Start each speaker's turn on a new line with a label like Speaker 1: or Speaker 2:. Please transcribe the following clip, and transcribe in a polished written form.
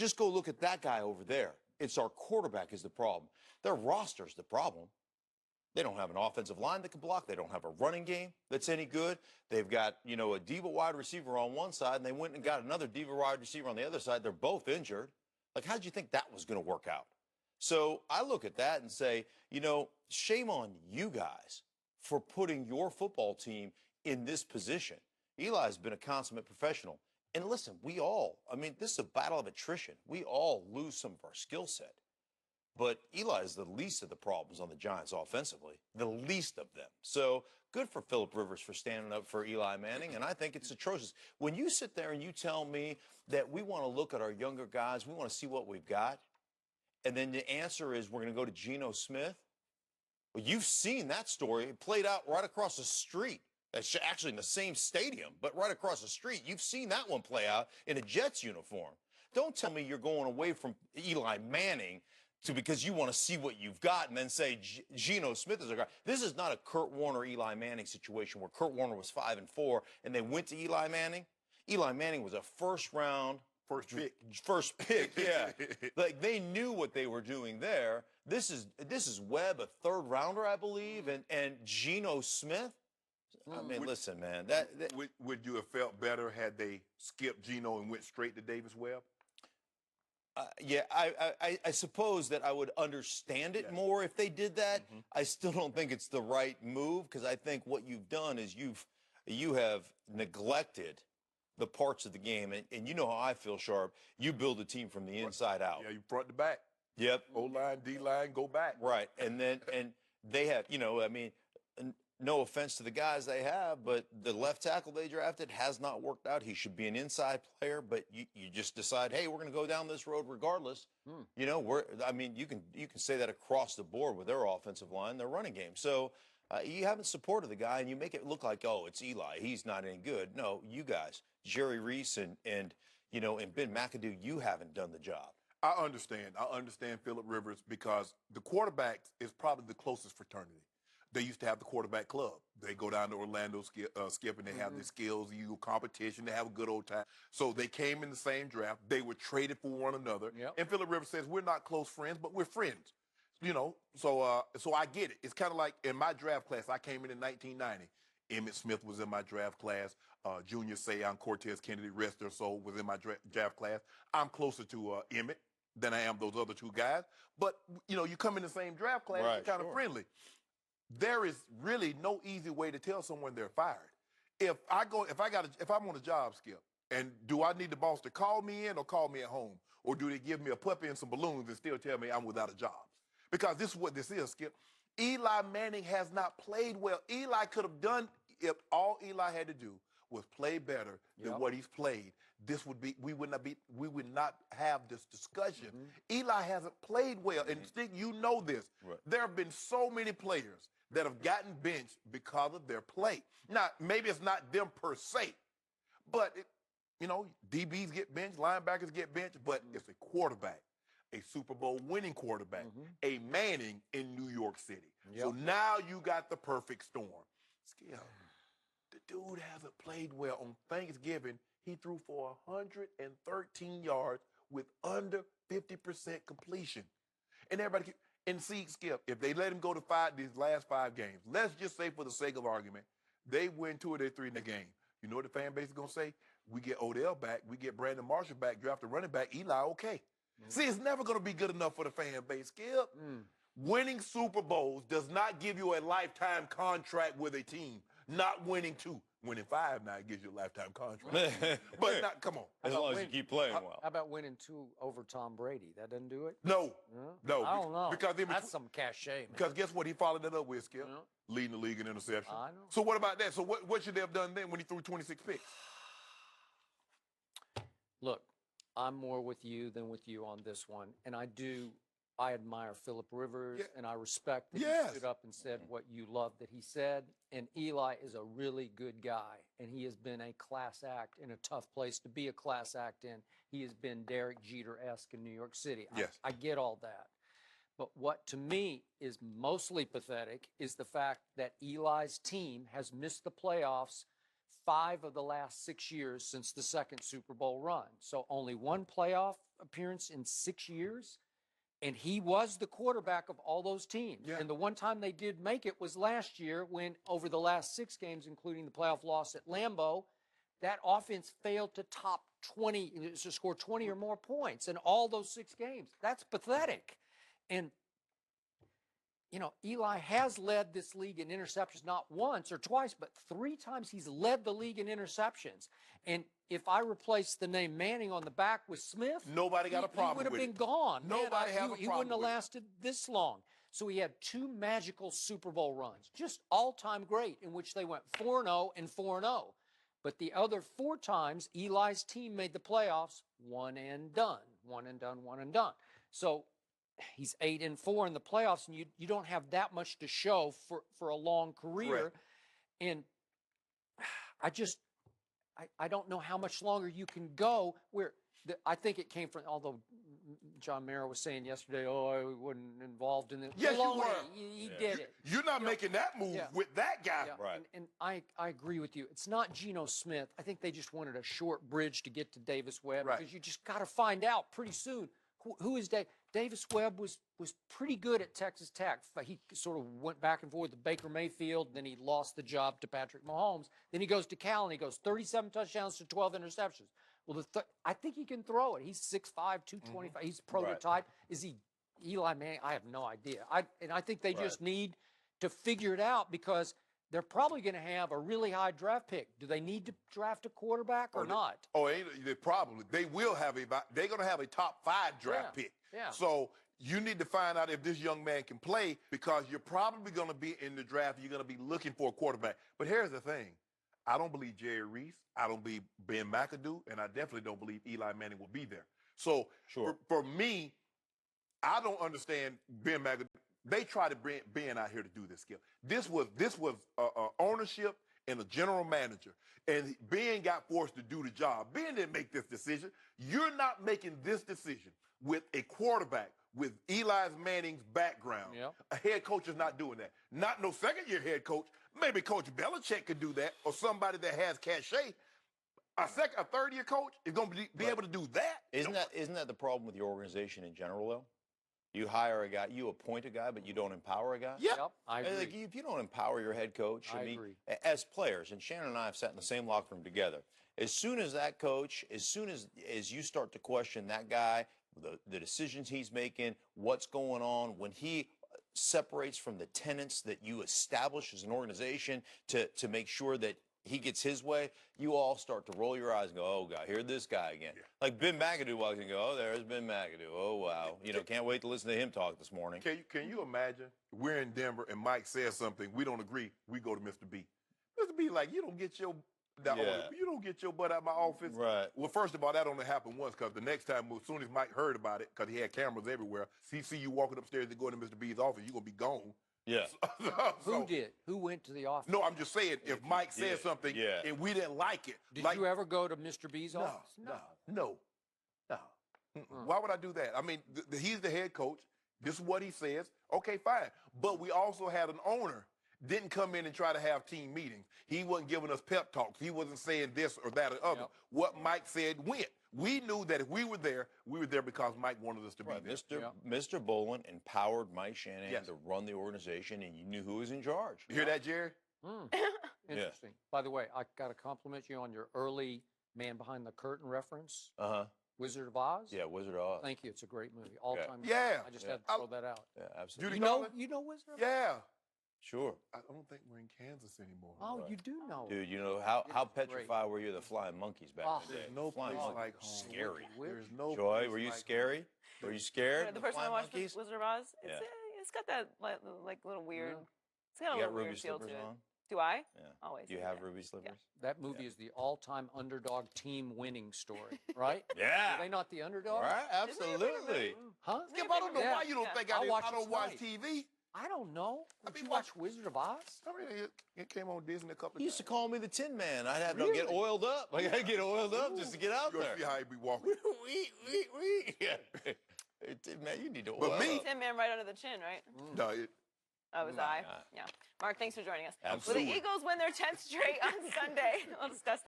Speaker 1: Just go look at that guy over there. It's our quarterback is the problem. Their roster's the problem. They don't have an offensive line that can block. They don't have a running game that's any good. They've got, a diva wide receiver on one side, and they went and got another diva wide receiver on the other side. They're both injured. Like, how did you think that was going to work out? So I look at that and say, shame on you guys for putting your football team in this position. Eli's been a consummate professional. And listen, this is a battle of attrition. We all lose some of our skill set. But Eli is the least of the problems on the Giants offensively, the least of them. So good for Phillip Rivers for standing up for Eli Manning, and I think it's atrocious. When you sit there and you tell me that we want to look at our younger guys, we want to see what we've got, and then the answer is we're going to go to Geno Smith, well, you've seen that story. It played out right across the street. It's actually in the same stadium, but right across the street. You've seen that one play out in a Jets uniform. Don't tell me you're going away from Eli Manning because you want to see what you've got and then say Geno Smith is a guy. This is not a Kurt Warner, Eli Manning situation where Kurt Warner was 5-4 and they went to Eli Manning. Eli Manning was a first pick, yeah. Like they knew what they were doing there. This is Webb, a third rounder, I believe, and Geno Smith. I mean, listen, man.
Speaker 2: Would you have felt better had they skipped Geno and went straight to Davis Webb?
Speaker 1: Yeah, I suppose that I would understand it more if they did that. Mm-hmm. I still don't think it's the right move because I think what you've done is you have neglected the parts of the game. And you know how I feel, Sharp. You build a team from the inside out.
Speaker 2: Yeah, you front to back.
Speaker 1: Yep.
Speaker 2: O-line, D-line, go back.
Speaker 1: Right. And they have, no offense to the guys they have, but the left tackle they drafted has not worked out. He should be an inside player, but you just decide, hey, we're going to go down this road regardless. You can say that across the board with their offensive line, their running game. So you haven't supported the guy, and you make it look like, oh, it's Eli. He's not any good. No, you guys, Jerry Reese and Ben McAdoo, you haven't done the job.
Speaker 2: I understand Phillip Rivers because the quarterback is probably the closest fraternity. They used to have the quarterback club. They go down to Orlando, Skip, and they have the skills, you competition. They have a good old time. So they came in the same draft. They were traded for one another. Yep. And Phillip Rivers says, we're not close friends, but we're friends. So I get it. It's kind of like in my draft class, I came in 1990. Emmitt Smith was in my draft class. Junior Seau, Cortez Kennedy, rest or so was in my draft class. I'm closer to Emmitt than I am those other two guys. But, you come in the same draft class, right, you're kind of friendly. There is really no easy way to tell someone they're fired. If I'm on a job, Skip, and do I need the boss to call me in or call me at home? Or do they give me a puppy and some balloons and still tell me I'm without a job? Because this is what this is, Skip. Eli Manning has not played well. Eli could have done, if all Eli had to do was play better than what he's played, we would not have this discussion. Eli hasn't played well, and you know this. Right. There have been so many players that have gotten benched because of their play. Now, maybe it's not them per se, but DBs get benched, linebackers get benched, but it's a quarterback, a Super Bowl winning quarterback, a Manning in New York City. Yep. So now you got the perfect storm. Skip, the dude hasn't played well. On Thanksgiving, he threw for 113 yards with under 50% completion. And everybody see, Skip, if they let him go to these last 5 games, let's just say for the sake of argument, they win 2 of their 3 in the game. You know what the fan base is going to say? We get Odell back, we get Brandon Marshall back, draft a running back, Eli, okay. See, it's never going to be good enough for the fan base, Skip. Winning Super Bowls does not give you a lifetime contract with a team. Not winning 2. Winning 5 now gives you a lifetime contract. But come on.
Speaker 1: As long as you keep playing well.
Speaker 3: How about winning 2 over Tom Brady? That doesn't do it?
Speaker 2: No. No.
Speaker 3: I don't know.
Speaker 2: Because
Speaker 3: that's some cachet, man.
Speaker 2: Because guess what he followed it up with, Skip? Leading the league in interception.
Speaker 3: I know.
Speaker 2: So what about that? So what should they have done then when he threw 26 picks?
Speaker 3: Look, I'm more with you than with you on this one. And I admire Phillip Rivers, and I respect that he stood up and said what you love that he said. And Eli is a really good guy, and he has been a class act in a tough place to be a class act in. He has been Derek Jeter-esque in New York City.
Speaker 2: Yes.
Speaker 3: I get all that. But what to me is mostly pathetic is the fact that Eli's team has missed the playoffs 5 of the last 6 years since the second Super Bowl run. So only one playoff appearance in 6 years. And he was the quarterback of all those teams.
Speaker 2: Yeah.
Speaker 3: And the one time they did make it was last year when, over the last 6 games, including the playoff loss at Lambeau, that offense failed to top 20, to score 20 or more points in all those 6 games. That's pathetic. And, you know, Eli has led this league in interceptions not once or twice, but 3 times he's led the league in interceptions. And if I replace the name Manning on the back with Smith,
Speaker 2: Nobody got a problem
Speaker 3: he would have
Speaker 2: with
Speaker 3: been
Speaker 2: it.
Speaker 3: gone.
Speaker 2: Nobody have a
Speaker 3: he
Speaker 2: problem
Speaker 3: wouldn't have
Speaker 2: with it.
Speaker 3: lasted this long. So he had 2 magical Super Bowl runs, just all-time great, in which they went 4-0 and 4-0. But the other 4 times, Eli's team made the playoffs, one and done, one and done, one and done. So he's 8-4 in the playoffs, and you don't have that much to show for a long career.
Speaker 2: Correct.
Speaker 3: And I don't know how much longer you can go. I think it came from, although John Mara was saying yesterday, oh, I wasn't involved in it.
Speaker 2: Yes, you
Speaker 3: Baloney.
Speaker 2: were.
Speaker 3: He did it.
Speaker 2: You're not making that move
Speaker 3: yeah.
Speaker 2: with that guy.
Speaker 3: Yeah,
Speaker 1: Right.
Speaker 3: And I agree with you. It's not Geno Smith. I think they just wanted a short bridge to get to Davis Webb,
Speaker 2: Right.
Speaker 3: because you just got to find out pretty soon who is Davis Webb was pretty good at Texas Tech. He sort of went back and forth with Baker Mayfield, then he lost the job to Patrick Mahomes. Then he goes to Cal and he goes 37 touchdowns to 12 interceptions. Well, I think he can throw it. He's 6'5", 225. He's prototype. Is he Eli Manning? I have no idea. I think they just need to figure it out, because they're probably going to have a really high draft pick. Do they need to draft a quarterback or not?
Speaker 2: Probably. They're going to have a top 5 draft pick.
Speaker 3: Yeah.
Speaker 2: So you need to find out if this young man can play, because you're probably going to be in the draft. You're going to be looking for a quarterback. But here's the thing. I don't believe Jerry Reese. I don't believe Ben McAdoo. And I definitely don't believe Eli Manning will be there. So for me, I don't understand Ben McAdoo. They tried to bring Ben out here to do this skill. This was ownership and a general manager. And Ben got forced to do the job. Ben didn't make this decision. You're not making this decision with a quarterback with Eli Manning's background.
Speaker 3: Yep.
Speaker 2: A head coach is not doing that. Not no second-year head coach. Maybe Coach Belichick could do that, or somebody that has cachet. A third-year coach is going to be able to do that.
Speaker 1: Isn't that the problem with your organization in general, though? You hire a guy, you appoint a guy, but you don't empower a guy?
Speaker 2: Yeah.
Speaker 3: Yep, I agree.
Speaker 1: Like, if you don't empower your head coach,
Speaker 3: I agree.
Speaker 1: As players, and Shannon and I have sat in the same locker room together, as soon as that coach, as soon as you start to question that guy, the decisions he's making, what's going on, when he separates from the tenets that you establish as an organization to make sure that he gets his way, you all start to roll your eyes and go, oh, God, here's this guy again. Yeah. Like Ben McAdoo walks in and go, oh, there's Ben McAdoo. Oh, wow. Can't wait to listen to him talk this morning.
Speaker 2: Can you imagine we're in Denver and Mike says something, we don't agree, we go to Mr. B. Mr. B like, you don't get your butt out of my office.
Speaker 1: Right.
Speaker 2: Well, first of all, that only happened once, because the next time, as soon as Mike heard about it, because he had cameras everywhere, he see you walking upstairs to go into Mr. B's office, you're going to be gone.
Speaker 1: Yeah.
Speaker 3: Who did? Who went to the office?
Speaker 2: No, I'm just saying, if Mike said something and we didn't like it.
Speaker 3: Did you ever go to Mr. B's office?
Speaker 2: No. Why would I do that? I mean, he's the head coach. This is what he says. Okay, fine. But we also had an owner. Didn't come in and try to have team meetings. He wasn't giving us pep talks. He wasn't saying this or that or other. Yep. What Mike said went. We knew that if we were there because Mike wanted us to be there.
Speaker 1: Mr. Bolin empowered Mike Shanahan to run the organization, and you knew who was in charge.
Speaker 2: You hear that, Jerry?
Speaker 3: Interesting. By the way, I got to compliment you on your early Man Behind the Curtain reference. Wizard of Oz?
Speaker 1: Yeah, Wizard of Oz.
Speaker 3: Thank you. It's a great movie. All-time.
Speaker 2: Yeah.
Speaker 3: I just had to throw that out.
Speaker 1: Yeah, absolutely.
Speaker 3: You know Wizard of Oz?
Speaker 2: Yeah.
Speaker 1: Sure.
Speaker 2: I don't think we're in Kansas anymore.
Speaker 3: Oh, you do know.
Speaker 1: Dude, you know how petrified were you of the flying monkeys back in the day?
Speaker 2: There's no
Speaker 1: flying
Speaker 2: place
Speaker 1: monkeys
Speaker 2: like home.
Speaker 1: Scary.
Speaker 2: There's no
Speaker 1: Joy,
Speaker 2: place
Speaker 1: were you
Speaker 2: like
Speaker 1: scary?
Speaker 2: home.
Speaker 1: Were you scared?
Speaker 4: The
Speaker 1: of the
Speaker 4: first time I
Speaker 1: flying
Speaker 4: watched
Speaker 1: monkeys?
Speaker 4: Wizard of Oz, it's got that like little weird. It's got a
Speaker 1: You got
Speaker 4: little
Speaker 1: ruby
Speaker 4: weird feel to
Speaker 1: slippers
Speaker 4: it.
Speaker 1: on?
Speaker 4: Do I?
Speaker 1: Yeah.
Speaker 4: Always.
Speaker 1: Do you have ruby slippers?
Speaker 3: That movie is the all-time underdog team winning story, right?
Speaker 1: Yeah.
Speaker 3: Are they not the underdog?
Speaker 1: Right, absolutely.
Speaker 3: Huh?
Speaker 2: Skip, I don't know why you don't think I don't watch TV.
Speaker 3: I don't know. Did you watch Wizard of Oz?
Speaker 2: I mean, it came on Disney a couple of times.
Speaker 1: He used to call me the Tin Man. I'd have to get oiled up. I got to get oiled up just to get out
Speaker 2: You're
Speaker 1: there.
Speaker 2: going to see how he be walking.
Speaker 1: Yeah. Hey, Tin Man, you need to oil
Speaker 2: But me,
Speaker 1: up.
Speaker 4: Tin Man right under the chin, right?
Speaker 2: No,
Speaker 4: Oh, was I? Yeah. Mark, thanks for joining us.
Speaker 1: Absolutely.
Speaker 4: Will the Eagles win their 10th straight on Sunday? We'll discuss